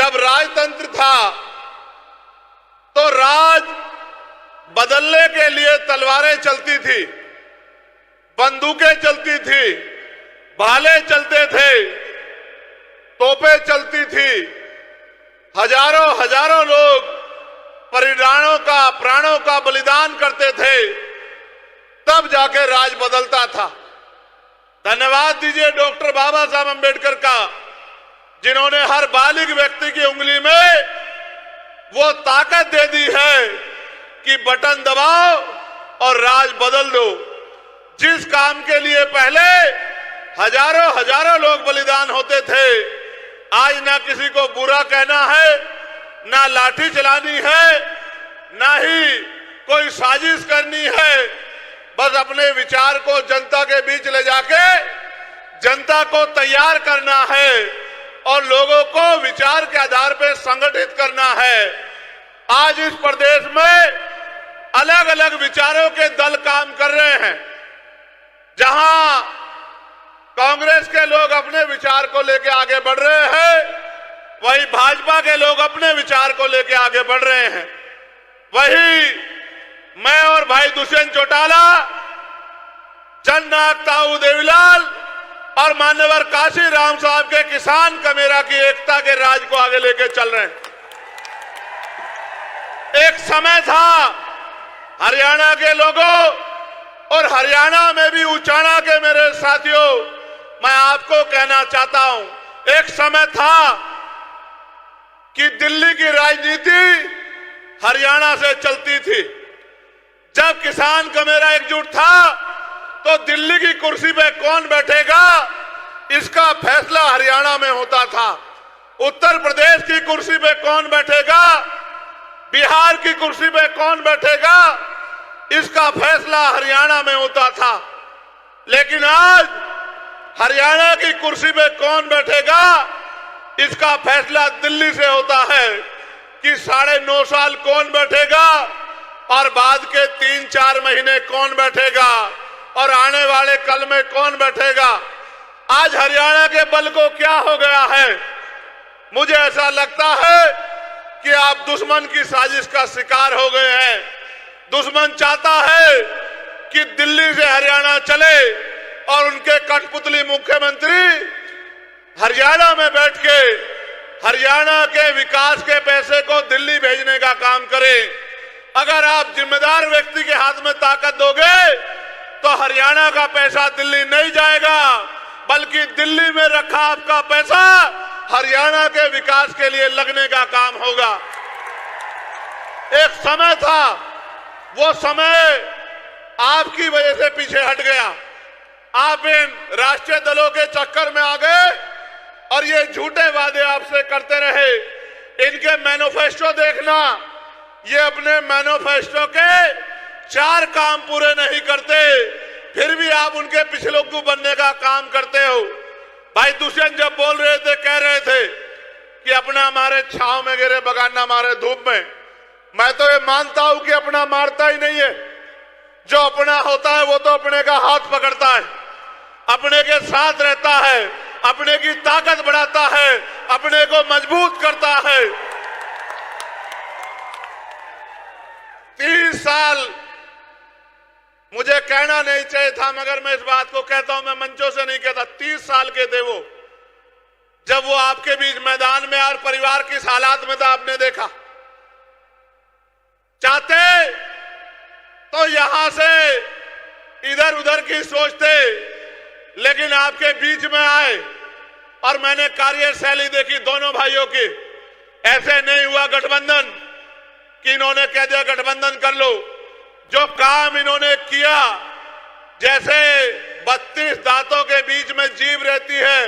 जब राजतंत्र था तो राज बदलने के लिए तलवारें चलती थी, बंदूकें चलती थी, भाले चलते थे, तोपें चलती थी, हजारों हजारों लोग प्राणों का बलिदान करते थे, तब जाके राज बदलता था। धन्यवाद दीजिए डॉक्टर बाबा साहब अम्बेडकर का, जिन्होंने हर बालिग व्यक्ति की उंगली में वो ताकत दे दी है कि बटन दबाओ और राज बदल दो। जिस काम के लिए पहले हजारों हजारों लोग बलिदान होते थे, आज ना किसी को बुरा कहना है, ना लाठी चलानी है, ना ही कोई साजिश करनी है। बस अपने विचार को जनता के बीच ले जाके जनता को तैयार करना है और लोगों को विचार के आधार पर संगठित करना है। आज इस प्रदेश में अलग अलग विचारों के दल काम कर रहे हैं। जहां कांग्रेस के लोग अपने विचार को लेकर आगे बढ़ रहे हैं, वही भाजपा के लोग अपने विचार को लेकर आगे बढ़ रहे हैं। वही मैं और भाई दुष्यंत चौटाला, जननायक ताऊ देवीलाल और मान्यवर काशी राम साहब के किसान कमेरा की एकता के राज को आगे लेके चल रहे हैं। एक समय था हरियाणा के लोगों और हरियाणा में भी उचाना के मेरे साथियों, मैं आपको कहना चाहता हूं, एक समय था कि दिल्ली की राजनीति हरियाणा से चलती थी। जब किसान कमेरा एकजुट था तो दिल्ली की कुर्सी पे कौन बैठेगा इसका फैसला हरियाणा में होता था। उत्तर प्रदेश की कुर्सी पे कौन बैठेगा, बिहार की कुर्सी पे कौन बैठेगा, इसका फैसला हरियाणा में होता था। लेकिन आज हरियाणा की कुर्सी पे कौन बैठेगा इसका फैसला दिल्ली से होता है कि 9.5 साल कौन बैठेगा और बाद के 3-4 महीने कौन बैठेगा और आने वाले कल में कौन बैठेगा। आज हरियाणा के बल को क्या हो गया है, मुझे ऐसा लगता है कि आप दुश्मन की साजिश का शिकार हो गए हैं। दुश्मन चाहता है कि दिल्ली से हरियाणा चले और उनके कठपुतली मुख्यमंत्री हरियाणा में बैठ के हरियाणा के विकास के पैसे को दिल्ली भेजने का काम करें। अगर आप जिम्मेदार व्यक्ति के हाथ में ताकत दोगे तो हरियाणा का पैसा दिल्ली नहीं जाएगा, बल्कि दिल्ली में रखा आपका पैसा हरियाणा के विकास के लिए लगने का काम होगा। एक समय था, वो समय आपकी वजह से पीछे हट गया। आप इन राष्ट्रीय दलों के चक्कर में आ गए और ये झूठे वादे आपसे करते रहे। इनके मैनिफेस्टो देखना, ये अपने मैनिफेस्टो के 4 काम पूरे नहीं करते, फिर भी आप उनके पिछलग्गू बनने का काम करते हो। भाई दुष्यंत जब बोल रहे थे, कह रहे थे कि अपना मारे छांव में गिरे बगाना मारे धूप में, मैं तो ये मानता हूं कि अपना मारता ही नहीं है। जो अपना होता है वो तो अपने का हाथ पकड़ता है, अपने के साथ रहता है, अपने की ताकत बढ़ाता है, अपने को मजबूत करता है। 30 साल मुझे कहना नहीं चाहिए था, मगर मैं इस बात को कहता हूं, मैं मंचों से नहीं कहता। 30 साल के थे वो, जब वो आपके बीच मैदान में और परिवार किस हालात में था आपने देखा। चाहते तो यहां से इधर उधर की सोचते, लेकिन आपके बीच में आए और मैंने कार्यशैली देखी दोनों भाइयों की। ऐसे नहीं हुआ गठबंधन कि इन्होंने कह दिया गठबंधन कर लो। जो काम इन्होंने किया, जैसे 32 दांतों के बीच में जीभ रहती है,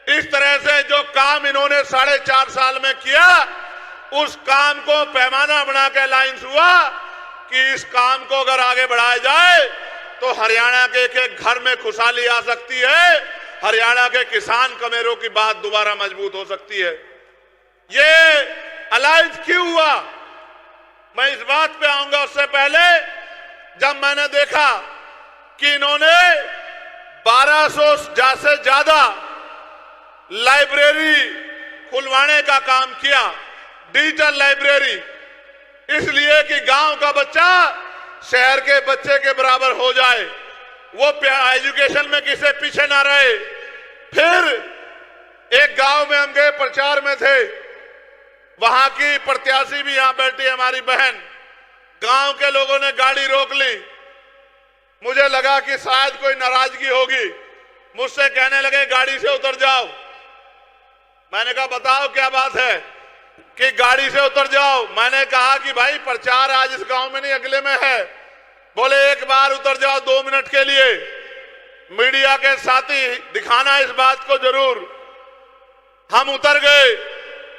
इस तरह से जो काम इन्होंने 4.5 साल में किया, उस काम को पैमाना बना के अलायंस हुआ कि इस काम को अगर आगे बढ़ाया जाए तो हरियाणा के एक घर में खुशहाली आ सकती है, हरियाणा के किसान कमेरों की बात दोबारा मजबूत हो सकती है। ये अलायंस क्यों हुआ, मैं इस बात पे आऊंगा। उससे पहले जब मैंने देखा कि इन्होंने 1200 से ज्यादा लाइब्रेरी खुलवाने का काम किया, डिजिटल लाइब्रेरी, इसलिए कि गांव का बच्चा शहर के बच्चे के बराबर हो जाए, वो एजुकेशन में किसी पीछे ना रहे। फिर एक गांव में हम गए, प्रचार में थे, वहां की प्रत्याशी भी यहां बैठी है हमारी बहन, गांव के लोगों ने गाड़ी रोक ली। मुझे लगा कि शायद कोई नाराजगी होगी, मुझसे कहने लगे गाड़ी से उतर जाओ। मैंने कहा बताओ क्या बात है कि गाड़ी से उतर जाओ। मैंने कहा कि भाई प्रचार आज इस गांव में नहीं अगले में है। बोले एक बार उतर जाओ 2 मिनट के लिए, मीडिया के साथी दिखाना इस बात को जरूर। हम उतर गए,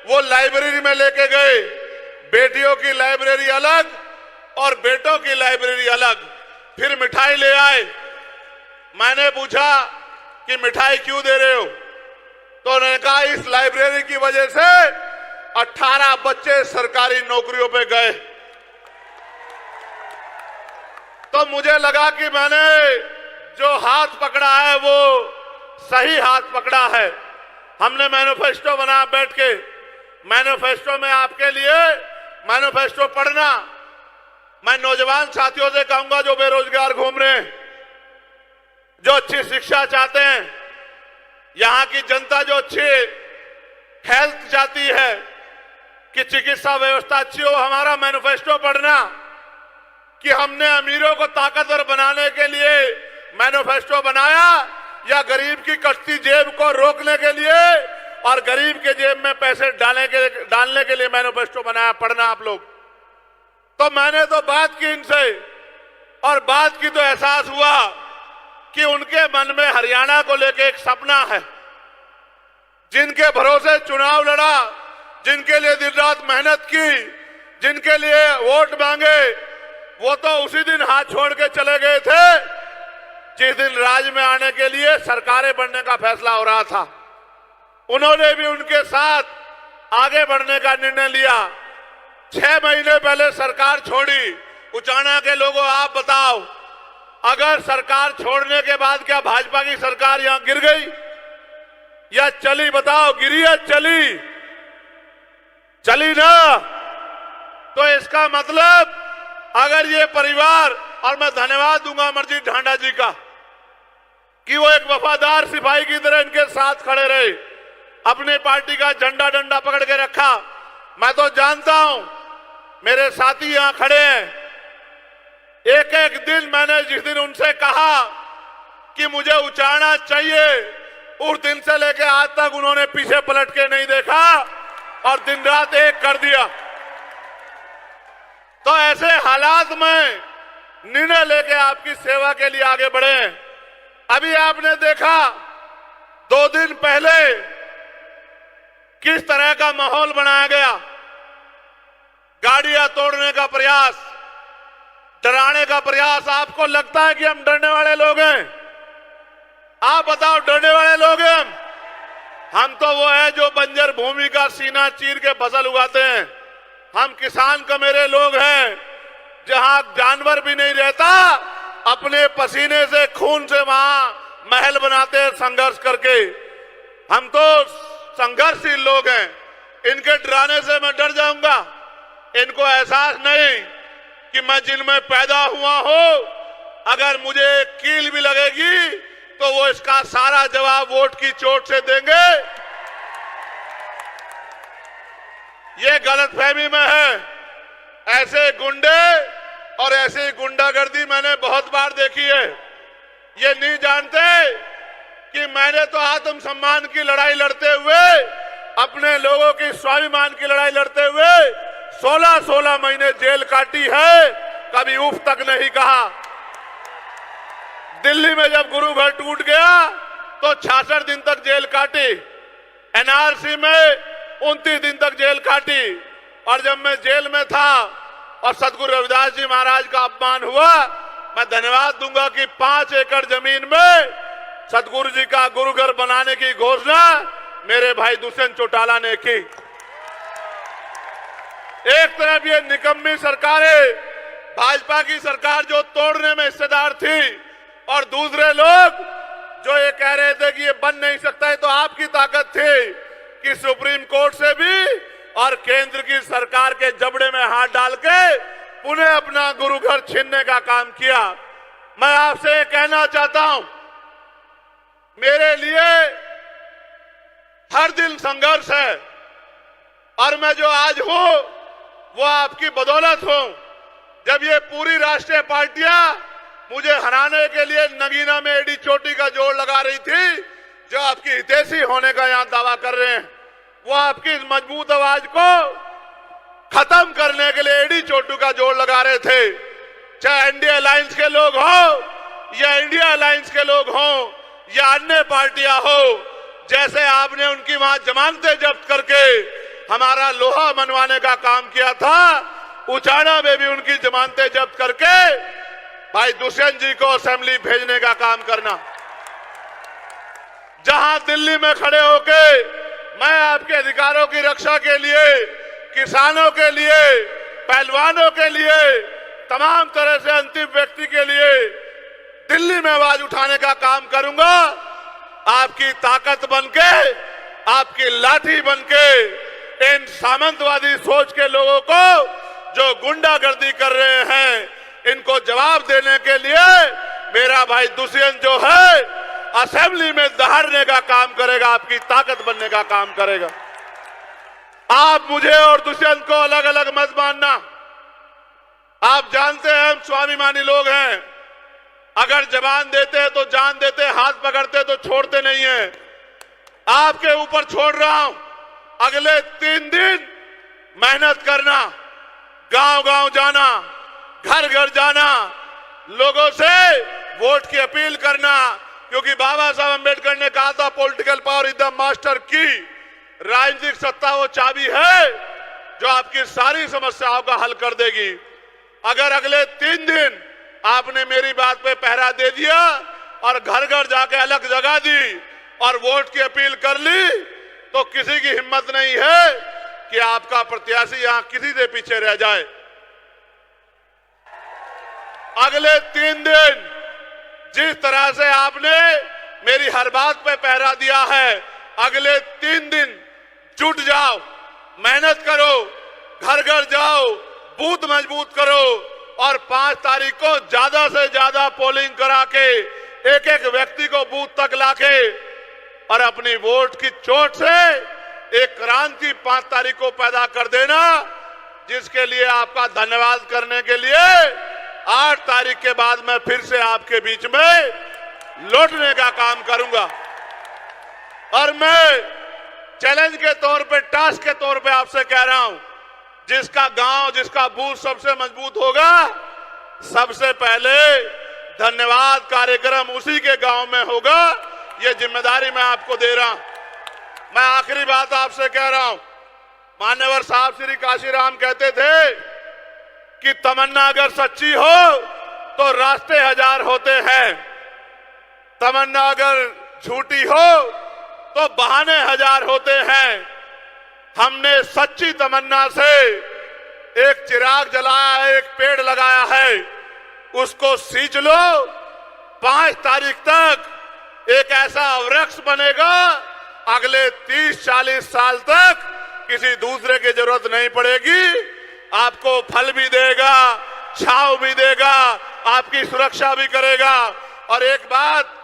वो लाइब्रेरी में लेके गए, बेटियों की लाइब्रेरी अलग और बेटों की लाइब्रेरी अलग। फिर मिठाई ले आए। मैंने पूछा कि मिठाई क्यों दे रहे हो, तो उन्होंने कहा इस लाइब्रेरी की वजह से 18 बच्चे सरकारी नौकरियों पे गए। तो मुझे लगा कि मैंने जो हाथ पकड़ा है वो सही हाथ पकड़ा है। हमने मैनिफेस्टो बना बैठ के, मैनिफेस्टो में आपके लिए मैनिफेस्टो पढ़ना। मैं नौजवान साथियों से कहूंगा जो बेरोजगार घूम रहे हैं, जो अच्छी शिक्षा चाहते हैं, यहां की जनता जो अच्छी हेल्थ चाहती है कि चिकित्सा व्यवस्था अच्छी हो, हमारा मैनिफेस्टो पढ़ना कि हमने अमीरों को ताकतवर बनाने के लिए मैनिफेस्टो बनाया या गरीब की कटती जेब को रोकने के लिए और गरीब के जेब में पैसे डालने के लिए मैनिफेस्टो बनाया। पढ़ना आप लोग। तो मैंने तो बात की इनसे और बात की तो एहसास हुआ कि उनके मन में हरियाणा को लेकर एक सपना है, जिनके भरोसे चुनाव लड़ा, जिनके लिए दिन रात मेहनत की, जिनके लिए वोट मांगे, वो तो उसी दिन हाथ छोड़ के चले गए थे जिस दिन राज में आने के लिए सरकारें बनने का फैसला हो रहा था। उन्होंने भी उनके साथ आगे बढ़ने का निर्णय लिया। 6 महीने पहले सरकार छोड़ी। उचाना के लोगों आप बताओ, अगर सरकार छोड़ने के बाद क्या भाजपा की सरकार यहां गिर गई या चली? बताओ, गिरी या चली? चली ना। तो इसका मतलब अगर ये परिवार, और मैं धन्यवाद दूंगा अमरजीत ढांडा जी का कि वो एक वफादार सिपाही की तरह इनके साथ खड़े रहे, अपने पार्टी का झंडा डंडा पकड़ के रखा। मैं तो जानता हूं, मेरे साथी यहां खड़े हैं, एक एक दिन मैंने जिस दिन उनसे कहा कि मुझे उचाना चाहिए, उस दिन से लेकर आज तक उन्होंने पीछे पलट के नहीं देखा और दिन रात एक कर दिया। तो ऐसे हालात में निर्णय लेके आपकी सेवा के लिए आगे बढ़े। अभी आपने देखा 2 दिन पहले किस तरह का माहौल बनाया गया, गाड़ियां तोड़ने का प्रयास, डराने का प्रयास। आपको लगता है कि हम डरने वाले लोग हैं? आप बताओ, डरने वाले लोग हैं हम तो वो है जो बंजर भूमि का सीना चीर के फसल उगाते हैं। हम किसान कमेरे लोग हैं, जहां जानवर भी नहीं रहता, अपने पसीने से खून से वहां महल बनाते हैं संघर्ष करके। हम तो संघर्षशील लोग हैं। इनके डराने से मैं डर जाऊंगा? इनको एहसास नहीं कि मैं जिनमें पैदा हुआ हूं, अगर मुझे कील भी लगेगी तो वो इसका सारा जवाब वोट की चोट से देंगे। ये गलतफहमी में है। ऐसे गुंडे और ऐसी गुंडागर्दी मैंने बहुत बार देखी है। ये नहीं जानते कि मैंने तो आत्मसम्मान की लड़ाई लड़ते हुए, अपने लोगों की स्वाभिमान की लड़ाई लड़ते हुए 16-16 महीने जेल काटी है, कभी उफ तक नहीं कहा। दिल्ली में जब गुरु घर टूट गया तो 66 दिन तक जेल काटी, एनआरसी में 29 दिन तक जेल काटी। और जब मैं जेल में था और सदगुरु रविदास जी महाराज का अपमान हुआ, मैं धन्यवाद दूंगा कि 5 एकड़ जमीन में सदगुरु जी का गुरु घर बनाने की घोषणा मेरे भाई दुष्यंत चौटाला ने की। एक तरफ ये निकम्मी सरकारें, भाजपा की सरकार जो तोड़ने में हिस्सेदार थी, और दूसरे लोग जो ये कह रहे थे कि ये बन नहीं सकता है, तो आपकी ताकत थी कि सुप्रीम कोर्ट से भी और केंद्र की सरकार के जबड़े में हाथ डाल के पुनः अपना गुरु घर छीनने का काम किया। मैं आपसे ये कहना चाहता हूं, मेरे लिए हर दिन संघर्ष है और मैं जो आज हूं वो आपकी बदौलत हूं। जब ये पूरी राष्ट्रीय पार्टियां मुझे हराने के लिए नगीना में एडी चोटी का जोड़ लगा रही थी, जो आपकी हितैषी होने का यहां दावा कर रहे हैं, वो आपकी इस मजबूत आवाज को खत्म करने के लिए एडी चोटू का जोड़ लगा रहे थे। चाहे एनडीए अलायंस के लोग हो या इंडिया अलायंस के लोग हो या अन्य पार्टियां हो, जैसे आपने उनकी वहां जमानतें जब्त करके हमारा लोहा मनवाने का काम किया था, उचाना में भी उनकी जमानतें जब्त करके भाई दुष्यंत जी को असेंबली भेजने का काम करना। जहां दिल्ली में खड़े होके मैं आपके अधिकारों की रक्षा के लिए, किसानों के लिए, पहलवानों के लिए, तमाम तरह से अंतिम व्यक्ति के लिए दिल्ली में आवाज उठाने का काम करूंगा। आपकी ताकत बनके, आपकी लाठी बनके इन सामंतवादी सोच के लोगों को जो गुंडागर्दी कर रहे हैं, इनको जवाब देने के लिए मेरा भाई दुष्यंत जो है असेंबली में दहाड़ने का काम करेगा, आपकी ताकत बनने का काम करेगा। आप मुझे और दुष्यंत को अलग अलग मत मानना। आप जानते हैं हम स्वाभिमानी लोग हैं। अगर जबान देते हैं तो जान देते, हाथ पकड़ते तो छोड़ते नहीं है। आपके ऊपर छोड़ रहा हूं, अगले 3 दिन मेहनत करना, गांव गांव जाना, घर घर जाना, लोगों से वोट की अपील करना, क्योंकि बाबा साहब अंबेडकर ने कहा था political power is the master की। राजनीतिक सत्ता वो चाबी है जो आपकी सारी समस्याओं का हल कर देगी। अगर अगले 3 दिन आपने मेरी बात पे पहरा दे दिया और घर घर जाके अलग जगह दी और वोट की अपील कर ली, तो किसी की हिम्मत नहीं है कि आपका प्रत्याशी यहां किसी से पीछे रह जाए। अगले 3 दिन जिस तरह से आपने मेरी हर बात पे पहरा दिया है, अगले 3 दिन जुट जाओ, मेहनत करो, घर घर जाओ, बूथ मजबूत करो और 5 तारीख को ज्यादा से ज्यादा पोलिंग करा के एक एक व्यक्ति को बूथ तक लाके और अपनी वोट की चोट से एक क्रांति 5 तारीख को पैदा कर देना, जिसके लिए आपका धन्यवाद करने के लिए 8 तारीख के बाद मैं फिर से आपके बीच में लौटने का काम करूंगा। और मैं चैलेंज के तौर पे, टास्क के तौर पे आपसे कह रहा हूं, जिसका गांव, जिसका बूथ सबसे मजबूत होगा, सबसे पहले धन्यवाद कार्यक्रम उसी के गांव में होगा। ये जिम्मेदारी मैं आपको दे रहा हूं। मैं आखिरी बात आपसे कह रहा हूं, मान्यवर साहब श्री काशीराम कहते थे कि तमन्ना अगर सच्ची हो तो रास्ते 1000 होते हैं, तमन्ना अगर झूठी हो तो बहाने 1000 होते हैं। हमने सच्ची तमन्ना से एक चिराग जलाया है, एक पेड़ लगाया है, उसको सींच लो। 5 तारीख तक एक ऐसा वृक्ष बनेगा, अगले 30-40 साल तक किसी दूसरे की जरूरत नहीं पड़ेगी। आपको फल भी देगा, छांव भी देगा, आपकी सुरक्षा भी करेगा। और एक बात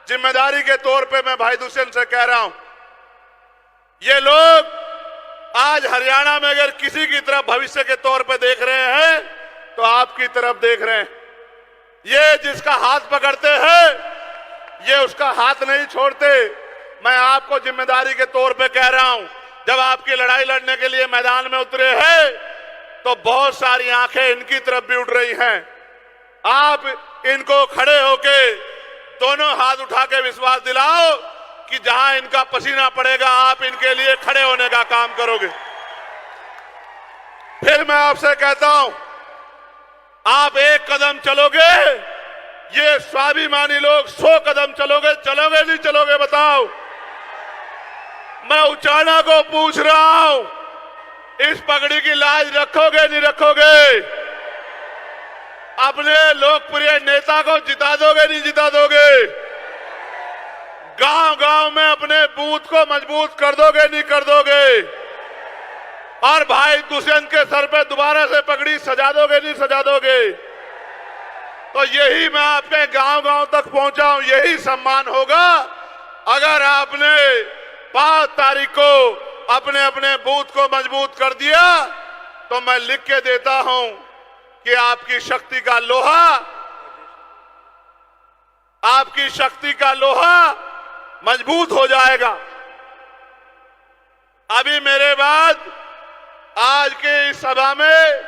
जिम्मेदारी के तौर पे मैं भाई दुष्यंत से कह रहा हूं, ये लोग आज हरियाणा में अगर किसी की तरफ भविष्य के तौर पे देख रहे हैं तो आपकी तरफ देख रहे हैं। ये जिसका हाथ पकड़ते हैं, ये उसका हाथ नहीं छोड़ते। मैं आपको जिम्मेदारी के तौर पे कह रहा हूं, जब आपकी लड़ाई लड़ने के लिए मैदान में उतरे हैं तो बहुत सारी आंखें इनकी तरफ भी उठ रही हैं। आप इनको खड़े होके दोनों हाथ उठा के विश्वास दिलाओ कि जहां इनका पसीना पड़ेगा आप इनके लिए खड़े होने का काम करोगे। फिर मैं आपसे कहता हूं, आप 1 कदम चलोगे, ये स्वाभिमानी लोग 100 कदम चलोगे। चलोगे नहीं चलोगे बताओ? मैं उचाना को पूछ रहा हूं, इस पगड़ी की लाज रखोगे नहीं रखोगे? अपने लोकप्रिय नेता को जिता दोगे नहीं जिता दोगे? गांव गांव में अपने बूथ को मजबूत कर दोगे, नहीं कर दोगे? और भाई दुष्यंत के सर पे दोबारा से पगड़ी सजा दोगे, नहीं सजा दोगे? तो यही मैं आपके गांव गांव तक पहुंचा हूं, यही सम्मान होगा अगर आपने 5 तारीख को अपने अपने बूथ को मजबूत कर दिया। तो मैं लिख के देता हूं कि आपकी शक्ति का लोहा, आपकी शक्ति का लोहा मजबूत हो जाएगा। अभी मेरे बाद आज के इस सभा में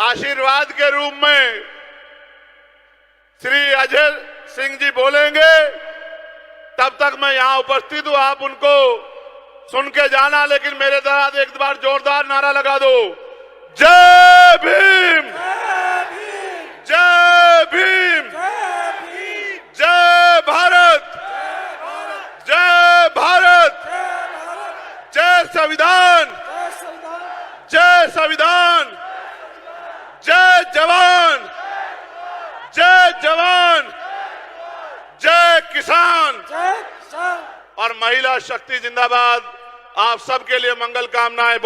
आशीर्वाद के रूप में श्री अजय सिंह जी बोलेंगे। तब तक मैं यहां उपस्थित हूं, आप उनको सुन के जाना, लेकिन मेरे साथ एक बार जोरदार नारा लगा दो, जय भीम, जय भीम, जय भारत, जय भारत, जय संविधान, जय संविधान, जय जवान, जय जवान, जय किसान और महिला शक्ति जिंदाबाद। आप सबके लिए मंगल कामनाएं।